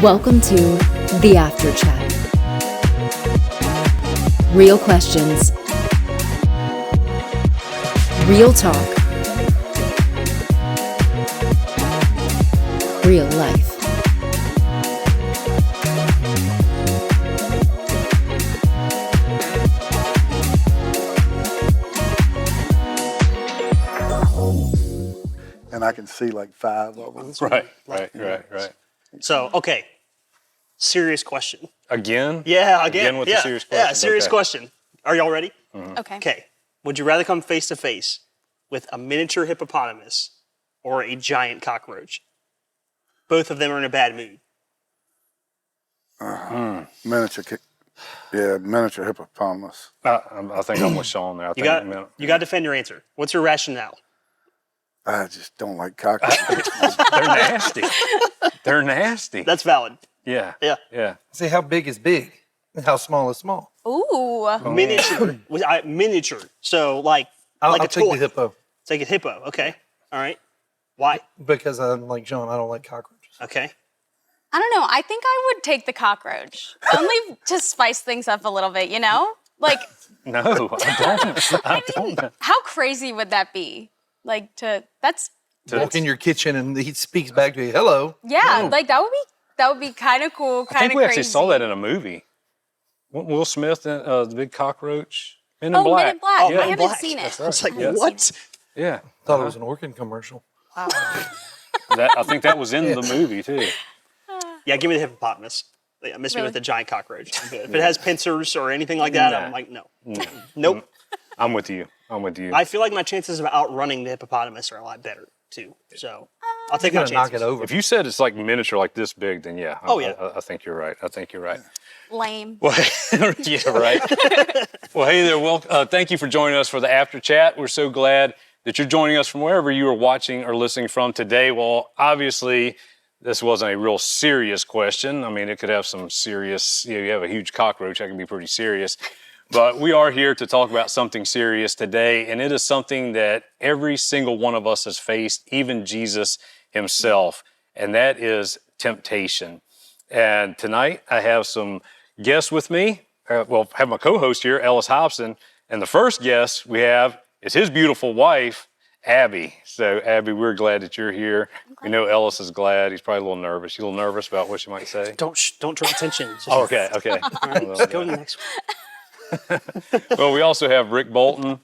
Welcome to The After Chat. Real questions. Real talk. Real life. And I can see like 5 of them. Right. So, okay. Serious question. Again? Yeah, Again with the serious question? Yeah, serious Okay. question. Are y'all ready? Okay. Okay. Would you rather come face to face with a miniature hippopotamus or a giant cockroach? Both of them are in a bad mood. Miniature hippopotamus. I think I'm with Sean there. You got to defend your answer. What's your rationale? I just don't like cockroaches. They're nasty. They're nasty. That's valid. Yeah. Yeah. See, how big is big and how small is small? Ooh. Miniature. Miniature. So like I'll a take toy. the hippo Take a hippo. Okay. All right. Why? because I'm like John. I don't like cockroaches. Okay. I don't know. I think I would take the cockroach. Only to spice things up a little bit, you know? Like, No, I don't. how crazy would that be? Like that's Walk in your kitchen and he speaks back to you. Hello. yeah, like that would be kind of cool, I kind think of we crazy. actually saw that in a movie. Will Smith, the big cockroach. Men in Oh, Black. Men in Black. Yeah. I haven't Black. seen it. That's right. It's like, Yeah. what? Yeah. Thought it was an Orkin commercial. I think that was in the movie, too. Yeah, give me the hippopotamus. Like, miss me Really? with the giant cockroach. I'm good. If it has pincers or anything like that, Nah. I'm like, no. Nope. I'm with you. I feel like my chances of outrunning the hippopotamus are a lot better, too. So I'll take You're my gonna knock chances. it over. If you said it's like miniature, like this big, then yeah. Oh, yeah. I think you're right. Lame. Well, yeah, right. Well, hey there. Well, thank you for joining us for the After Chat. We're so glad that you're joining us from wherever you are watching or listening from today. Well, obviously, this wasn't a real serious question. I mean, it could have some serious, you have a huge cockroach, that can be pretty serious. But we are here to talk about something serious today, and it is something that every single one of us has faced, even Jesus himself, and that is temptation. And tonight, I have some guests with me. I have my co-host here, Ellis Hobson, and the first guest we have is his beautiful wife, Abby. So, Abby, we're glad that you're here. We know Ellis is glad. He's probably a little nervous. You a little nervous about what you might say? Don't draw attention. Just, Oh, okay. All right, just go to the next one. Well, we also have Rick Bolton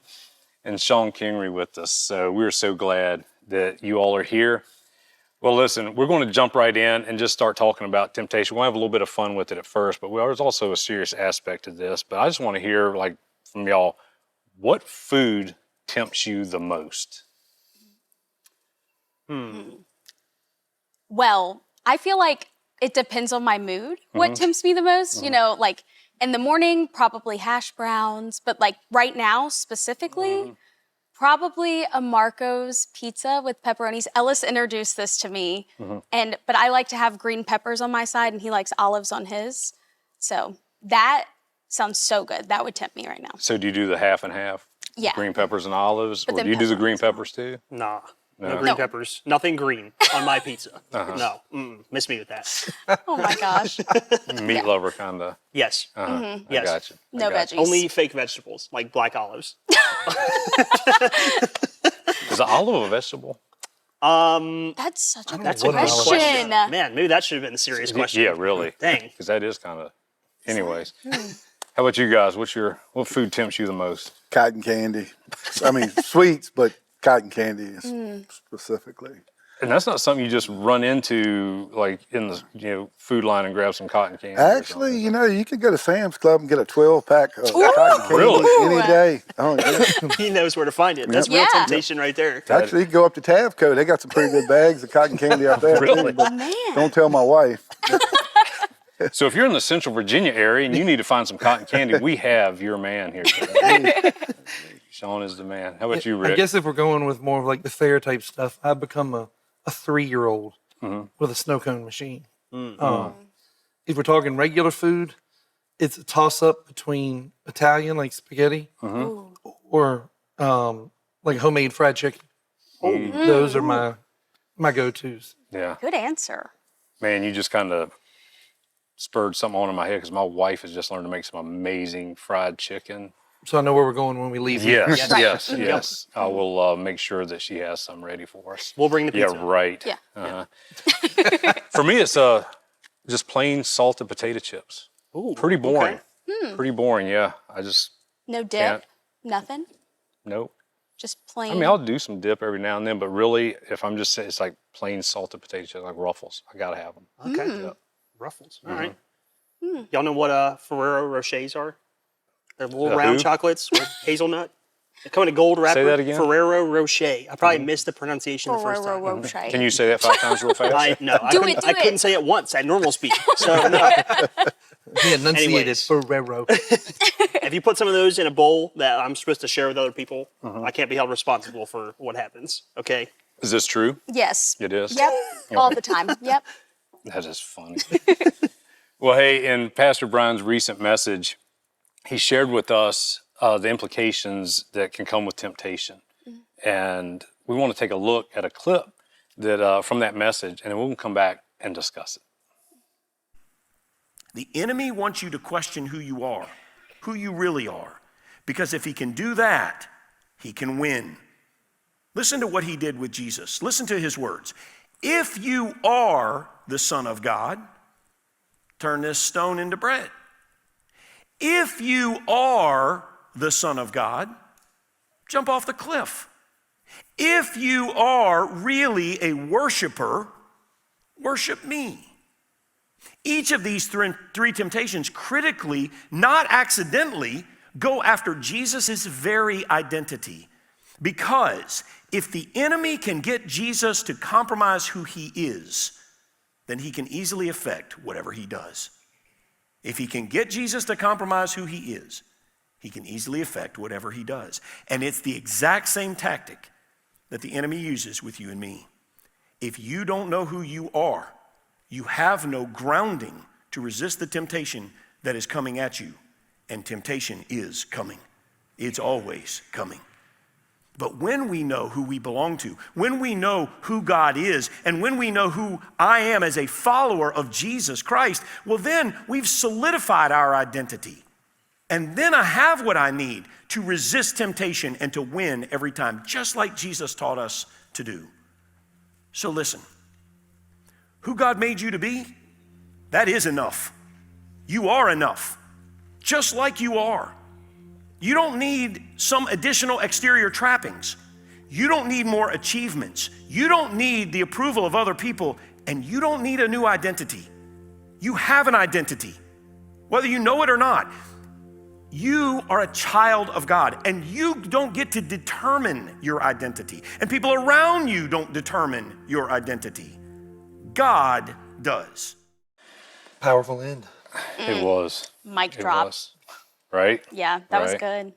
and Sean Kingery with us. So we're so glad that you all are here. Well, listen, we're going to jump right in and just start talking about temptation. We'll have a little bit of fun with it at first, but there's also a serious aspect to this. But I just want to hear, like, from y'all, what food tempts you the most? Well, I feel like it depends on my mood. What tempts me the most? You know, like in the morning, probably hash browns, but like right now specifically, probably a Marco's pizza with pepperonis. Ellis introduced this to me, but I like to have green peppers on my side, and he likes olives on his. So that sounds so good. That would tempt me right now. So do you do the half and half? Yeah. Green peppers and olives? But Or then do you do the pepperonis green as well. peppers too? Nah. No No. green No. peppers. Nothing green on my pizza. No. Miss me with that. Oh my gosh. Meat lover kind of. Yes. I Yes. got you. No veggies. Only fake vegetables, like black olives. Is an olive a vegetable? That's such a good That's a good Watermelon. question. question. Man, maybe that should have been the serious question. Yeah, really. Dang. Because that is kind of. Anyways, how about you guys? What food tempts you the most? Cotton candy. I mean, sweets, but cotton candy specifically. And that's not something you just run into like in the food line and grab some cotton candy. or Actually, something. you know, you can go to Sam's Club and get a 12-pack of cotton candy Really? any day. Oh, yeah. He knows where to find it. That's real Yeah. temptation right there. Actually, you can go up to Tavco. They got some pretty good bags of cotton candy out there. Really? Too, but Man. don't tell my wife. So if you're in the Central Virginia area and you need to find some cotton candy, we have your man here today. Sean is the man. How about you, Rick? I guess if we're going with more of like the fair type stuff, I've become a 3-year-old with a snow cone machine. If we're talking regular food, it's a toss up between Italian like spaghetti or like homemade fried chicken. Those are my go-tos. Yeah. Good answer. Man, you just kind of spurred something on in my head because my wife has just learned to make some amazing fried chicken. So I know where we're going when we leave here. Yes, Right. yes, yes. I will make sure that she has some ready for us. We'll bring the pizza. Yeah, right. Yeah. Uh-huh. For me, it's just plain salted potato chips. Ooh, Pretty boring. okay. Pretty boring. Yeah, I just No dip, Can't. nothing, nope. just plain. I mean, I'll do some dip every now and then, but really, if I'm just saying, it's like plain salted potato chips, like Ruffles. I gotta have them. Okay. Yep. Ruffles. All right. Y'all know what Ferrero Rochers are? They're little The round who? chocolates with hazelnut. They come in a gold wrapper. that again. Ferrero Rocher. I probably missed the pronunciation the first time. Ferrero Rocher. Can you say that 5 times real fast? I couldn't say it once at normal speed. So no. He enunciated Anyways. Ferrero. If you put some of those in a bowl that I'm supposed to share with other people, I can't be held responsible for what happens. Okay. Is this true? Yes. It is. Yep. All the time. Yep. That is funny. Well, hey, in Pastor Brian's recent message, he shared with us the implications that can come with temptation. And we want to take a look at a clip that from that message, and then we'll come back and discuss it. The enemy wants you to question who you really are. Because if he can do that, he can win. Listen to what he did with Jesus. Listen to his words. If you are the Son of God, turn this stone into bread. If you are the Son of God, jump off the cliff. If you are really a worshiper, worship me. Each of these three temptations critically, not accidentally, go after Jesus' very identity. Because if the enemy can get Jesus to compromise who he is, then he can easily affect whatever he does. If he can get Jesus to compromise who he is, he can easily affect whatever he does. And it's the exact same tactic that the enemy uses with you and me. If you don't know who you are, you have no grounding to resist the temptation that is coming at you. And temptation is coming. It's always coming. But when we know who we belong to, when we know who God is, and when we know who I am as a follower of Jesus Christ, well, then we've solidified our identity. And then I have what I need to resist temptation and to win every time, just like Jesus taught us to do. So listen, who God made you to be, that is enough. You are enough, just like you are. You don't need some additional exterior trappings. You don't need more achievements. You don't need the approval of other people, and you don't need a new identity. You have an identity, whether you know it or not. You are a child of God, and you don't get to determine your identity, and people around you don't determine your identity. God does. Powerful end. It was. Mic It drop. was. Right? Yeah, that was Right. good.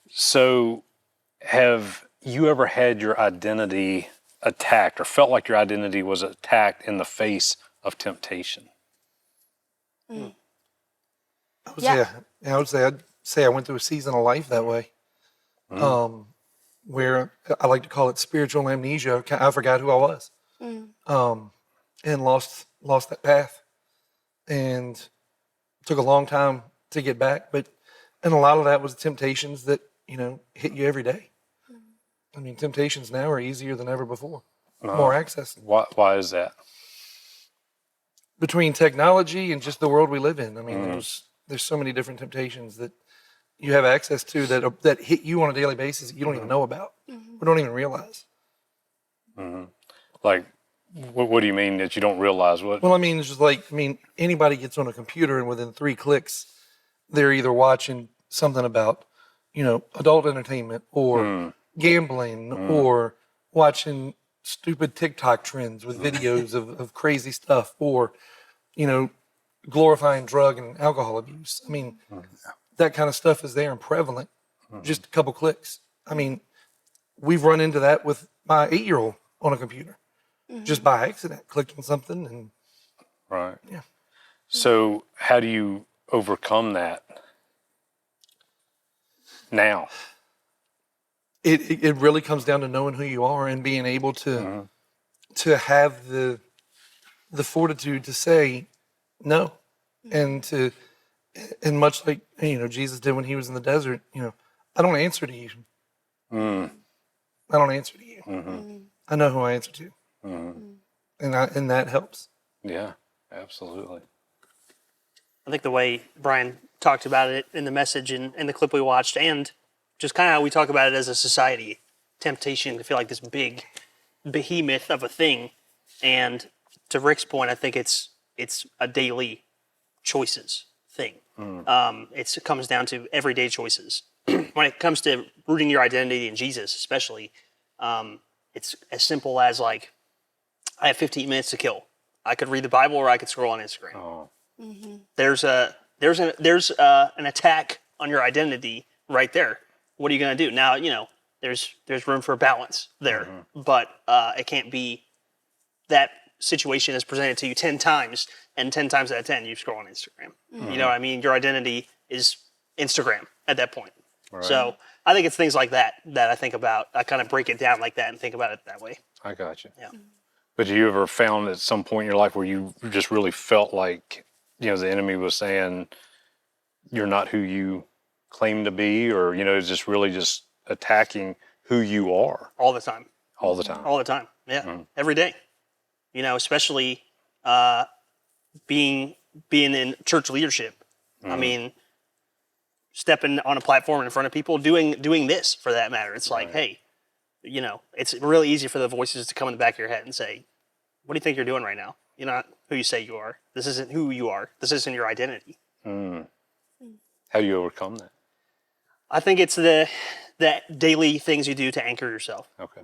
So, have you ever had your identity attacked or felt like your identity was attacked in the face of temptation? I would say I went through a season of life that way, where I like to call it spiritual amnesia. I forgot who I was, and lost that path, and took a long time to get back. And a lot of that was temptations that hit you every day. I mean, temptations now are easier than ever before, more access. Why is that? Between technology and just the world we live in. I mean, there's so many different temptations that you have access to that hit you on a daily basis that you don't even know about or don't even realize. Like, what do you mean that you don't realize? What? Well, I mean, it's just like, anybody gets on a computer and within 3 clicks, they're either watching something about, adult entertainment or gambling or watching stupid TikTok trends with videos of crazy stuff or, glorifying drug and alcohol abuse. I mean, that kind of stuff is there and prevalent. Just a couple clicks. I mean, we've run into that with my 8-year-old on a computer, just by accident, clicking something and. Right. Yeah. So, how do you overcome that now? It really comes down to knowing who you are and being able to have the fortitude to say no. and much like Jesus did when he was in the desert. I don't answer to you. I don't answer to you. I know who I answer to, and that helps. Yeah, absolutely. I think the way Brian talked about it in the message and in the clip we watched, and just kind of how we talk about it as a society, temptation to feel like this big behemoth of a thing. And to Rick's point, I think it's a daily choices thing. It comes down to everyday choices. When it comes to rooting your identity in Jesus, especially, it's as simple as like, I have 15 minutes to kill. I could read the Bible or I could scroll on Instagram. Oh, There's an attack on your identity right there. What are you going to do now? There's room for balance there, but it can't be that situation is presented to you 10 times, and 10 times out of 10 you scroll on Instagram. You know what I mean? Your identity is Instagram at that point. right. So I think it's things like that I think about. I kind of break it down like that and think about it that way. I got you. Yeah. But you ever found at some point in your life where you just really felt like, the enemy was saying you're not who you claim to be, or, it's just really just attacking who you are All the time. all the time? All the time. Yeah. Every day. Especially being in church leadership. I mean, stepping on a platform in front of people, doing this for that matter. It's like, hey, it's really easy for the voices to come in the back of your head and say, what do you think you're doing right now? You're not who you say you are. This isn't who you are. This isn't your identity. How do you overcome that? I think it's the daily things you do to anchor yourself. Okay.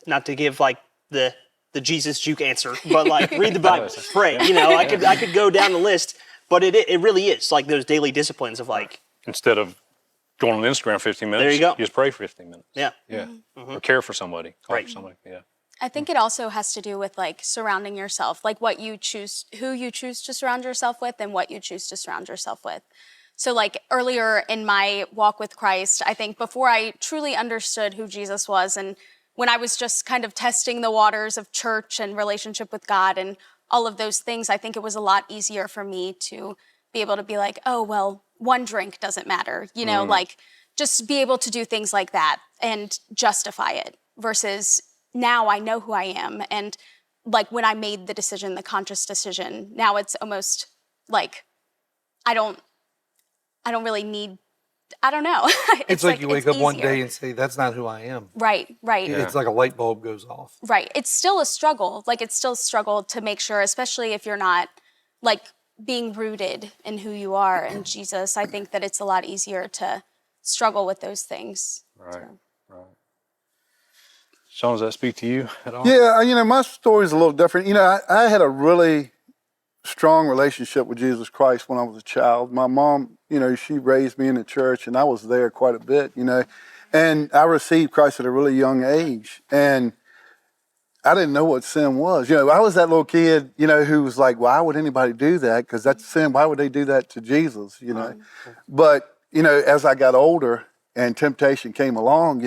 Not to give like the Jesus juke answer, but like read the Bible, pray. I could go down the list, but it really is like those daily disciplines of like, Instead of going on Instagram 15 minutes, There you go. just pray 15 minutes. yeah, Yeah. Or care for somebody. Call Right. for somebody. Yeah. I think it also has to do with like surrounding yourself, like what you choose, who you choose to surround yourself with, and what you choose to surround yourself with. So like earlier in my walk with Christ, I think before I truly understood who Jesus was, and when I was just kind of testing the waters of church and relationship with God and all of those things, I think it was a lot easier for me to be able to be like, oh, well, one drink doesn't matter, like just be able to do things like that and justify it versus now I know who I am. And like when I made the decision, the conscious decision, now it's almost like I don't really need, I don't know. It's like you wake up one easier. day and say, that's not who I am. Right. It's like a light bulb goes off. Right. It's still a struggle. Like it's still a struggle to make sure, especially if you're not like being rooted in who you are in Jesus. I think that it's a lot easier to struggle with those things. Right. Right. Sean, does that speak to you at all? Yeah, my story's a little different. I had a really strong relationship with Jesus Christ when I was a child. My mom, she raised me in the church, and I was there quite a bit, and I received Christ at a really young age, and I didn't know what sin was. I was that little kid, who was like, why would anybody do that? Because that's sin. Why would they do that to Jesus, But, as I got older and temptation came along,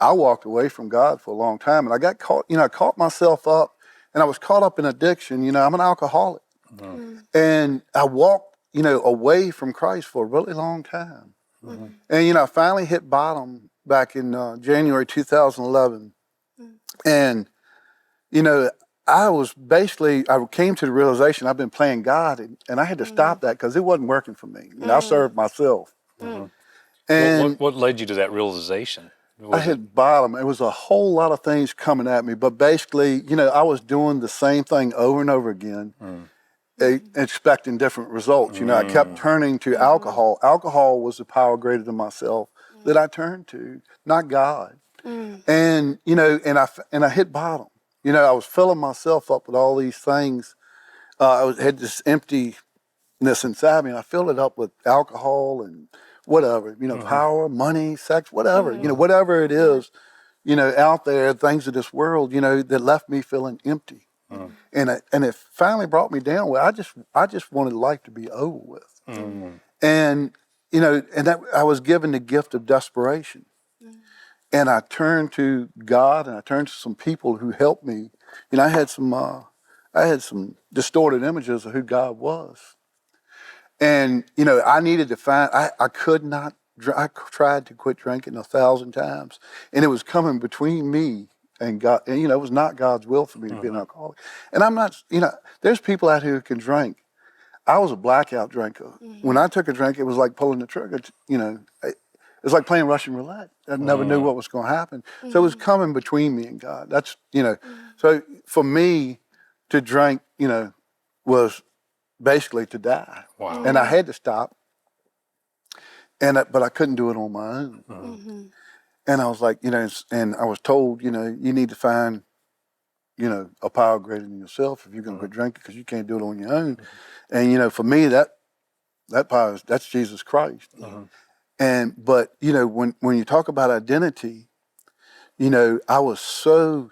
I walked away from God for a long time, and I got caught, I caught myself up, and I was caught up in addiction. I'm an alcoholic. And I walked, away from Christ for a really long time. And, I finally hit bottom back in January 2011. And, I came to the realization I've been playing God, and I had to stop that because it wasn't working for me. I served myself. And What led you to that realization? I hit bottom. It was a whole lot of things coming at me, but basically, I was doing the same thing over and over again, expecting different results. I kept turning to alcohol. Alcohol was the power greater than myself that I turned to, not God. And I hit bottom. I was filling myself up with all these things. I had this emptiness inside me, and I filled it up with alcohol and whatever, power, money, sex, whatever, whatever it is, out there, things of this world, that left me feeling empty. And it finally brought me down where I just wanted life to be over with. And, I was given the gift of desperation. And I turned to God, and I turned to some people who helped me. I had some I had some distorted images of who God was. And, you know, I needed to find, I could not, I tried to quit drinking 1,000 times. And it was coming between me and God. And, you know, it was not God's will for me to be an alcoholic. And I'm not, you know, there's people out here who can drink. I was a blackout drinker. When I took a drink, it was like pulling the trigger, you know. It was like playing Russian roulette. I never knew what was going to happen. So it was coming between me and God. That's, you know, so for me to drink, you know, was basically to die. Wow. And I had to stop. But I couldn't do it on my own. And I was like, you know, and I was told, you know, you need to find, you know, a power greater than yourself if you're going to quit drinking, because you can't do it on your own. And, you know, for me, that power that's Jesus Christ. But, you know, when you talk about identity, you know, I was so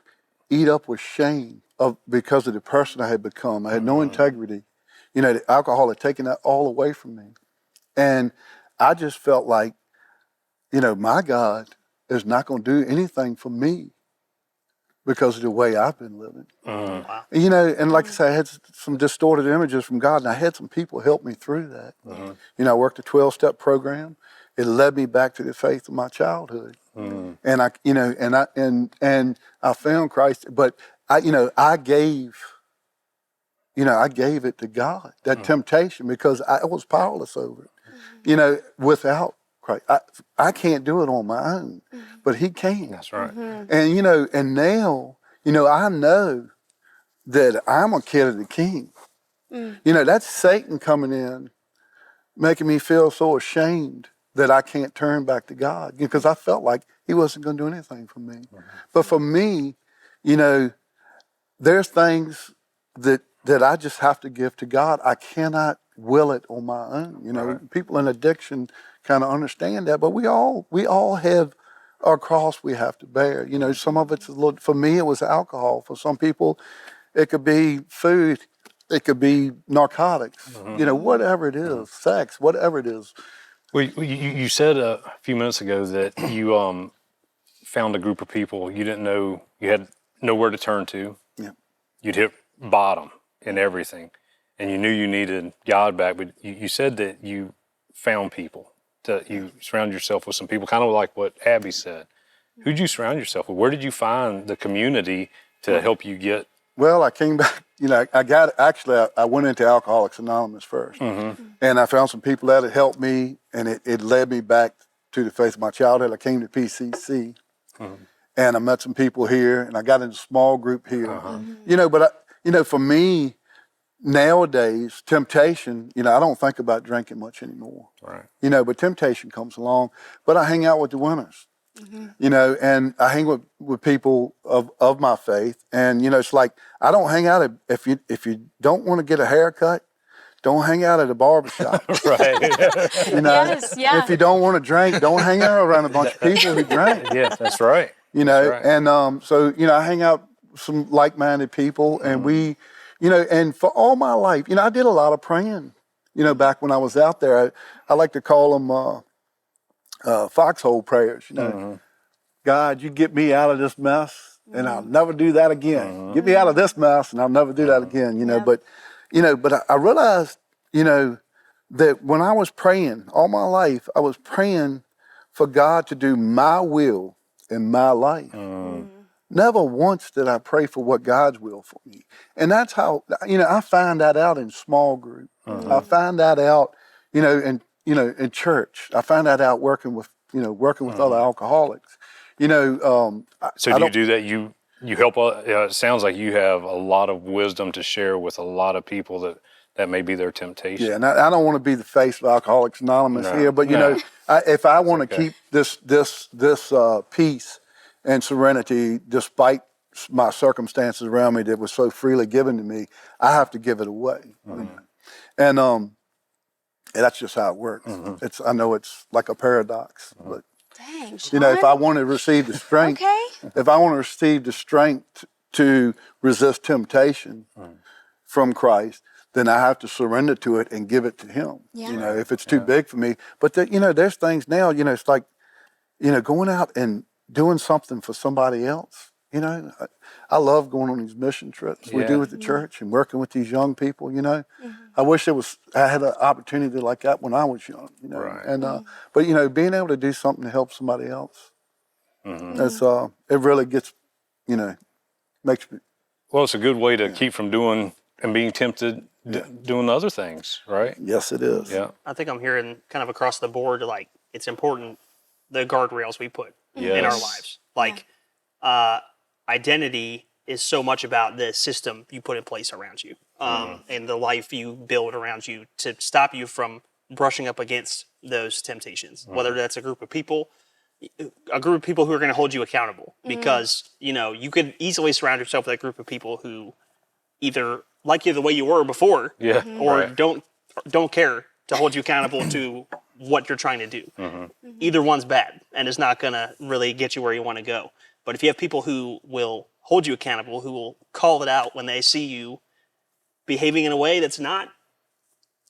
eat up with shame because of the person I had become. I had no integrity. You know, the alcohol had taken that all away from me. And I just felt like, you know, my God is not going to do anything for me because of the way I've been living. Wow. And, you know, and like I said, I had some distorted images from God, and I had some people help me through that. You know, I worked a 12-step program. It led me back to the faith of my childhood. And I, you know, and I found Christ, but I gave it to God, that temptation, because I was powerless over it. You know, without Christ, I can't do it on my own, but He can. That's right. And, you know, and now, you know, I know that I'm a kid of the King. You know, that's Satan coming in, making me feel so ashamed that I can't turn back to God, because I felt like He wasn't going to do anything for me. But for me, you know, there's things that I just have to give to God. I cannot will it on my own. You know, people in addiction kind of understand that, but we all have our cross we have to bear. You know, some of it's a little, for me, it was alcohol. For some people, it could be food. It could be narcotics. You know, whatever it is, sex, whatever it is. Well, you said a few minutes ago that you found a group of people you didn't know, you had nowhere to turn to. Yeah. You'd hit bottom in everything, and you knew you needed God back. But you said that you found people, that you surround yourself with some people, kind of like what Abby said. Who'd you surround yourself with? Where did you find the community to help you get? Well, I came back, you know, I went into Alcoholics Anonymous first. And I found some people that had helped me, and it led me back to the faith of my childhood. I came to PCC, and I met some people here, and I got in a small group here. You know, but, for me, nowadays, temptation, you know, I don't think about drinking much anymore. Right. You know, but temptation comes along. But I hang out with the winners. You know, and I hang with people of my faith, and you know, it's like I don't hang out if you don't want to get a haircut, don't hang out at a barbershop. Right. You know, Yes, yeah. if you don't want to drink, don't hang out around a bunch of people who drink. Yes, that's right. You know, That's right. and so you know, I hang out with some like-minded people, and we, you know, and for all my life, you know, I did a lot of praying. You know, back when I was out there, I like to call them foxhole prayers. You know, God, you get me out of this mess, and I'll never do that again. Get me out of this mess, and I'll never do that again. You know, Yeah. but I realized, you know, that when I was praying all my life, I was praying for God to do my will in my life. Never once did I pray for what God's will for me. And that's how, you know, I find that out in small group. I find that out, you know, in church. I find that out working with other alcoholics. You know, So do you do that? You help. It sounds like you have a lot of wisdom to share with a lot of people that may be their temptation. Yeah, and I don't want to be the face of Alcoholics Anonymous here, but you know, if I want to keep this peace and serenity, despite my circumstances around me that was so freely given to me, I have to give it away. And that's just how it works. I know it's like a paradox, but Dang, you know, if Sean. I want to receive the strength, Okay. if I want to receive the strength to resist temptation from Christ, then I have to surrender to it and give it to Him. Yeah. You know, if it's too big for me. But you know, there's things now. You know, it's like, you know, going out and doing something for somebody else. You know, I love going on these mission trips we do with the church and working with these young people. You know, I wish I had an opportunity like that when I was young. You know, Right. and but you know, being able to do something to help somebody else, that's it really gets, you know, makes me. Well, it's a good way to keep from doing and being tempted doing other things, right? Yes, it is. Yeah. I think I'm hearing kind of across the board, like it's important the guardrails we put in our Yes. lives. Like identity is so much about the system you put in place around you, and the life you build around you to stop you from brushing up against those temptations. Whether that's a group of people who are going to hold you accountable, because you know you could easily surround yourself with a group of people who either like you the way you were before, Yeah. or Right. don't care to hold you accountable to what you're trying to do. Either one's bad and is not going to really get you where you want to go. But if you have people who will hold you accountable, who will call it out when they see you behaving in a way that's not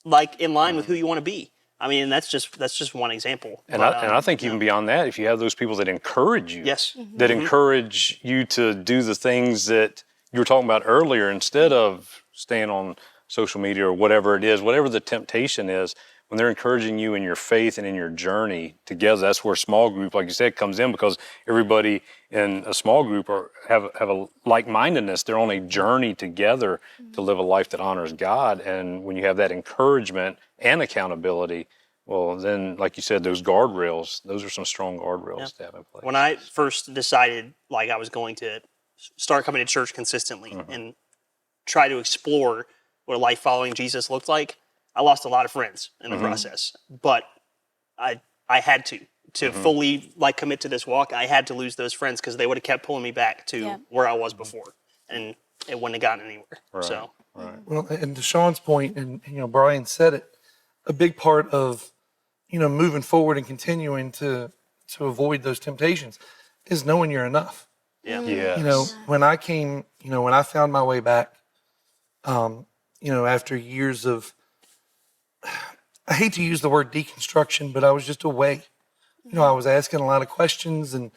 like in line with who you want to be. I mean, that's just one example. And But, I think even beyond that, if you have those people that encourage you, yes, that encourage you to do the things that you were talking about earlier, instead of staying on social media or whatever it is, whatever the temptation is, when they're encouraging you in your faith and in your journey together, that's where small group, like you said, comes in, because everybody in a small group have a like-mindedness. They're on a journey together to live a life that honors God. And when you have that encouragement and accountability, well, then, like you said, those guardrails, those are some strong guardrails to have in place. when I first decided like I was going to start coming to church consistently and try to explore what a life following Jesus looked like, I lost a lot of friends in the process. But I had to fully like commit to this walk. I had to lose those friends because they would have kept pulling me back to where I was before, and it wouldn't have gotten anywhere. So Well, and to Sean's point, and you know, Brian said it, a big part of, you know, moving forward and continuing to avoid those temptations is knowing you're enough. Yes. You know, when I found my way back, you know, after years of, I hate to use the word deconstruction, but I was just away. You know, I was asking a lot of questions and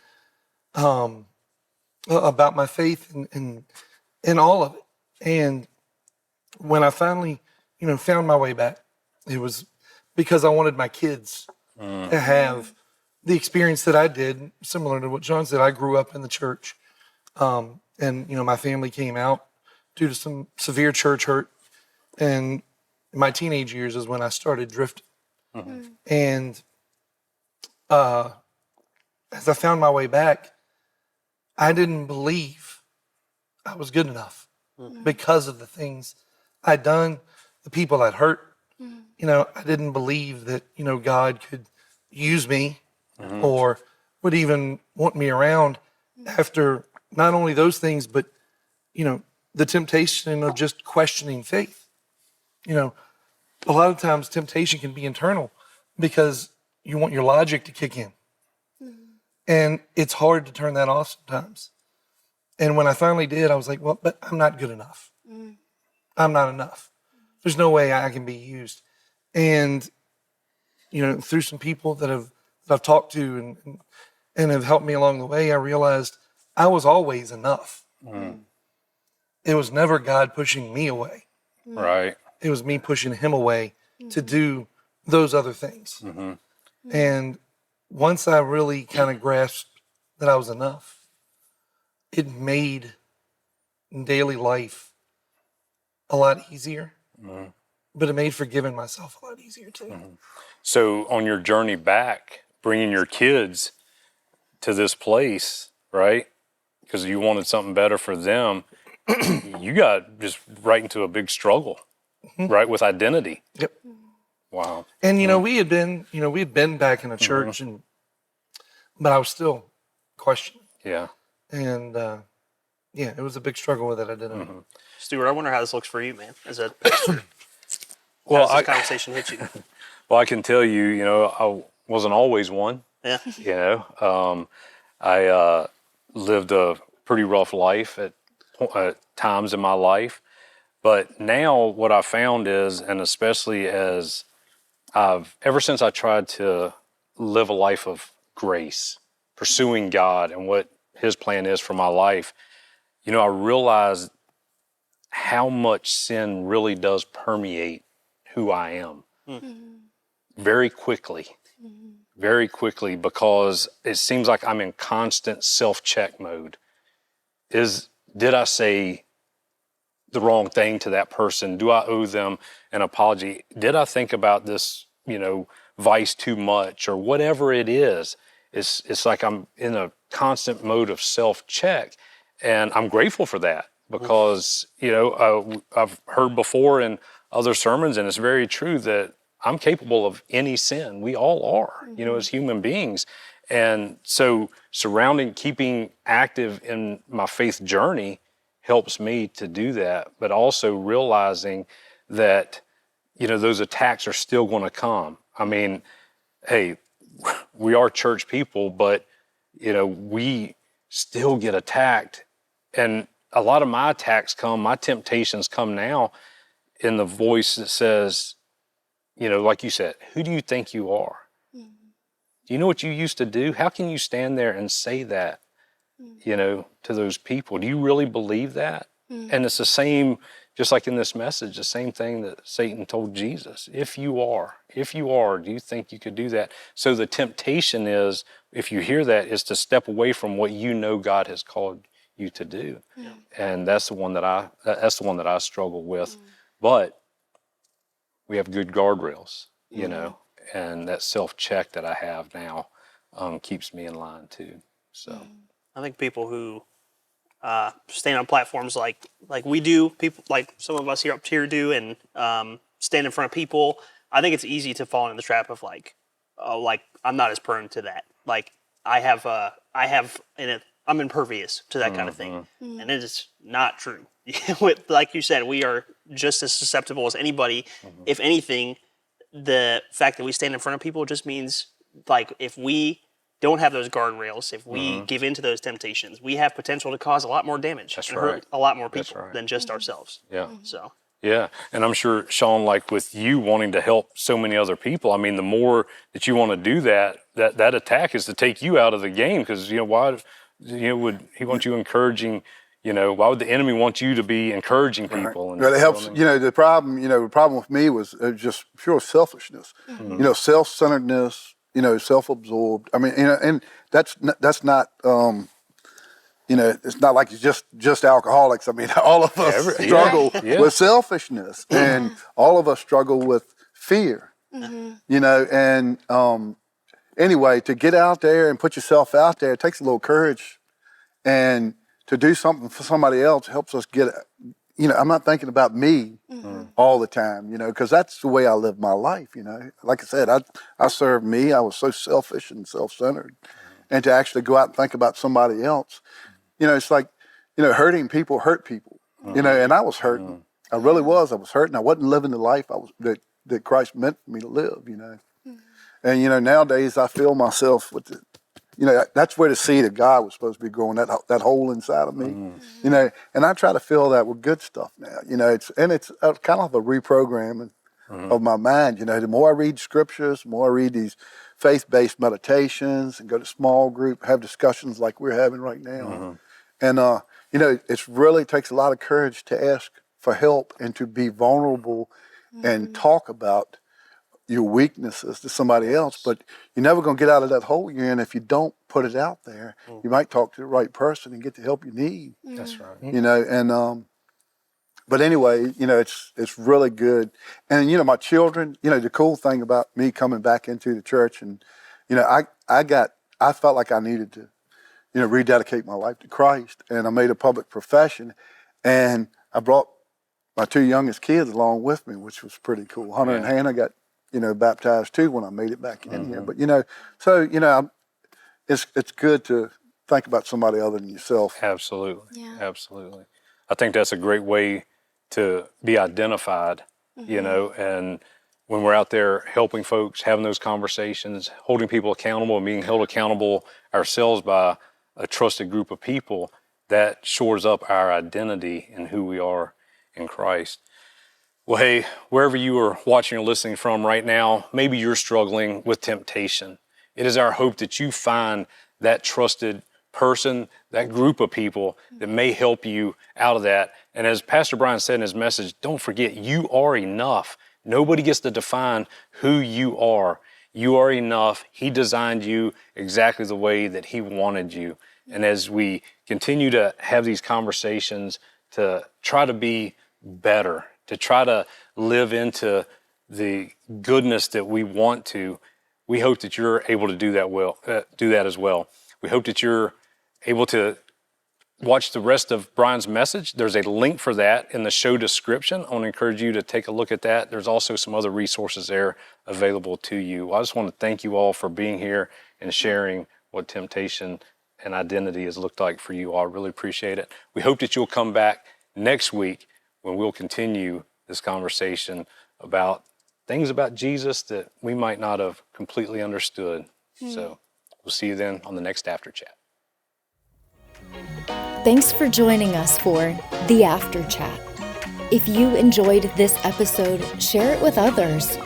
about my faith and all of it. And when I finally, you know, found my way back, it was because I wanted my kids to have the experience that I did, similar to what John said. I grew up in the church, and you know, my family came out due to some severe church hurt, and in my teenage years is when I started drifting. And as I found my way back, I didn't believe I was good enough because of the things I'd done, the people I'd hurt. You know, I didn't believe that, you know, God could use me or would even want me around after not only those things, but, you know, the temptation of just questioning faith. You know, a lot of times temptation can be internal because you want your logic to kick in. And it's hard to turn that off sometimes. And when I finally did, I was like, well, but I'm not good enough. I'm not enough. There's no way I can be used. And, you know, through some people that I've talked to and have helped me along the way, I realized I was always enough. It was never God pushing me away. Right. It was me pushing him away to do those other things. And once I really kind of grasped that I was enough, it made daily life a lot easier, but it made forgiving myself a lot easier too. So on your journey back, bringing your kids to this place, right? Because you wanted something better for them, you got just right into a big struggle, right, with identity. Yep. Wow. And you know, we had been back in a church, but I was still questioning. Yeah. And yeah, it was a big struggle with that identity. Stuart, I wonder how this looks for you, man, as a pastor. Well, How does this conversation hit you? Well, I can tell you, you know, I wasn't always one. Yeah. You know, I lived a pretty rough life at times in my life. But now what I found is, and especially as ever since I tried to live a life of grace, pursuing God and what His plan is for my life, you know, I realized how much sin really does permeate who I am very quickly, because it seems like I'm in constant self-check mode. Did I say the wrong thing to that person? Do I owe them an apology? Did I think about this, you know, vice too much, or whatever it is? It's like I'm in a constant mode of self-check, and I'm grateful for that because, you know, I've heard before in other sermons, and it's very true that I'm capable of any sin. We all are, you know, as human beings. And so keeping active in my faith journey helps me to do that, but also realizing that, you know, those attacks are still going to come. I mean, hey, we are church people, but, you know, we still get attacked. And a lot of my attacks my temptations come now in the voice that says, you know, like you said, who do you think you are? Do you know what you used to do? How can you stand there and say that, you know, to those people? Do you really believe that? And it's the same, just like in this message, the same thing that Satan told Jesus. If you are, do you think you could do that? So the temptation is, if you hear that, is to step away from what you know God has called you to do. And that's the one that I struggle with. But we have good guardrails, you know, and that self-check that I have now keeps me in line too. So I think people who stand on platforms like we do, people like some of us here up here do, and stand in front of people, I think it's easy to fall into the trap of like I'm not as prone to that. Like I'm impervious to that kind of thing, and it is not true. Like you said, we are just as susceptible as anybody. If anything, the fact that we stand in front of people just means, like, if we don't have those guardrails, if we give into those temptations, we have potential to cause a lot more damage and hurt a lot more people than just ourselves. Yeah. So. Yeah, and I'm sure, Sean, like with you wanting to help so many other people, I mean, the more that you want to do that attack is to take you out of the game, because, you know, why, you know, would he want you encouraging, you know, why would the enemy want you to be encouraging people? And Well, it helps, you know, the problem with me was just pure selfishness, you know, self-centeredness, you know, self-absorbed. I mean, you know, and that's not, you know, it's not like it's just alcoholics. I mean, all of us struggle with selfishness, and all of us struggle with fear, you know, and anyway, to get out there and put yourself out there, it takes a little courage, and to do something for somebody else helps us get, you know, I'm not thinking about me all the time, you know, because that's the way I live my life, you know. Like I said, I served me. I was so selfish and self-centered. And to actually go out and think about somebody else, you know, it's like, you know, hurting people hurt people, you know, and I was hurting. I really was. I was hurting. I wasn't living the life that Christ meant for me to live, you know. And, you know, nowadays I feel myself with the, you know, that's where the seed of God was supposed to be growing, that hole inside of me, you know, and I try to fill that with good stuff now, you know, it's kind of a reprogramming of my mind, you know. The more I read scriptures, the more I read these faith-based meditations and go to small group, have discussions like we're having right now. And, you know, it really takes a lot of courage to ask for help and to be vulnerable and talk about your weaknesses to somebody else, but you're never going to get out of that hole you're in if you don't put it out there. You might talk to the right person and get the help you need. That's right. You know, and but anyway, you know, it's really good. And you know, my children, you know, the cool thing about me coming back into the church, and you know, I felt like I needed to, you know, rededicate my life to Christ, and I made a public profession, and I brought my two youngest kids along with me, which was pretty cool. Hunter and Hannah got, you know, baptized too when I made it back in here. But you know, so you know, it's good to think about somebody other than yourself. Absolutely, absolutely. I think that's a great way to be identified, you know, and when we're out there helping folks, having those conversations, holding people accountable and being held accountable ourselves by a trusted group of people, that shores up our identity and who we are in Christ. Well, hey, wherever you are watching or listening from right now, maybe you're struggling with temptation. It is our hope that you find that trusted person, that group of people that may help you out of that. And as Pastor Brian said in his message, don't forget, you are enough. Nobody gets to define who you are. You are enough. He designed you exactly the way that he wanted you. And as we continue to have these conversations to try to be better, to try to live into the goodness that we want to, we hope that you're able to do that as well. We hope that you're able to watch the rest of Brian's message. There's a link for that in the show description. I want to encourage you to take a look at that. There's also some other resources there available to you. I just want to thank you all for being here and sharing what temptation and identity has looked like for you all. I really appreciate it. We hope that you'll come back next week when we'll continue this conversation about things about Jesus that we might not have completely understood. So we'll see you then on the next After Chat. Thanks for joining us for The After Chat. If you enjoyed this episode, share it with others,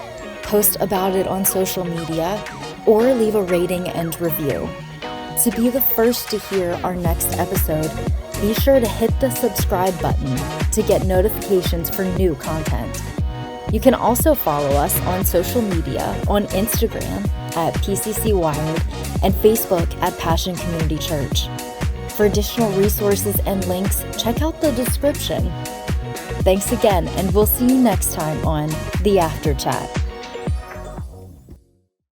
post about it on social media, or leave a rating and review. To be the first to hear our next episode, be sure to hit the subscribe button to get notifications for new content. You can also follow us on social media on Instagram at PCC Wired and Facebook at Passion Community Church. For additional resources and links, check out the description. Thanks again, and we'll see you next time on The After Chat.